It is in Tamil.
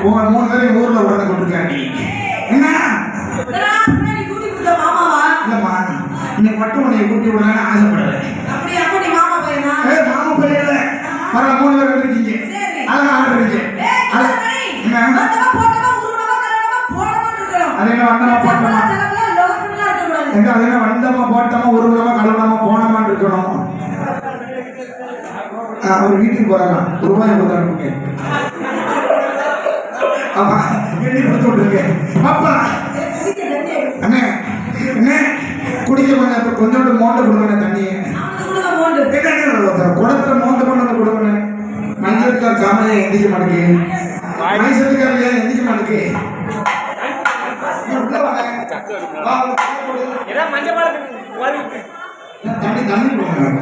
உங்க 3 பேரும் ஊர்ல உடனே கொடுத்துருக்காங்க. என்ன இல்லம்மா, இன்னைக்கு மட்டும் உன்னை கூட்டி விடலான்னு ஆசைப்படுறேன். மாமா பையன் பரவாயில்ல, 3 பேர் வந்துருக்கீங்க. அழகா ஆடுறீங்க. அது என்ன வந்தமா போட்டமா உருவமா கழுவணமா போனமான்னு இருக்கணும். அவர் வீட்டுக்கு போறாங்க, ரூபாய் கொடுத்தாங்க. ஆமா, எண்ணி கொடுத்து விட்டுருங்க. பாப்பா அண்ணே அண்ணே குடிக்க கொஞ்சம் கொஞ்சோண்டு மோண்டை கொடுங்க. தண்ணி குடத்துல மோண்டை கொண்டு வந்து கொடுங்க. மஞ்சளுக்கார் காமையா எந்திக்க மாட்டேங்க. மைசூருக்கார் ஏன் எந்திக்க மாட்டேங்க. தண்ணி தண்ணி கொடுங்க.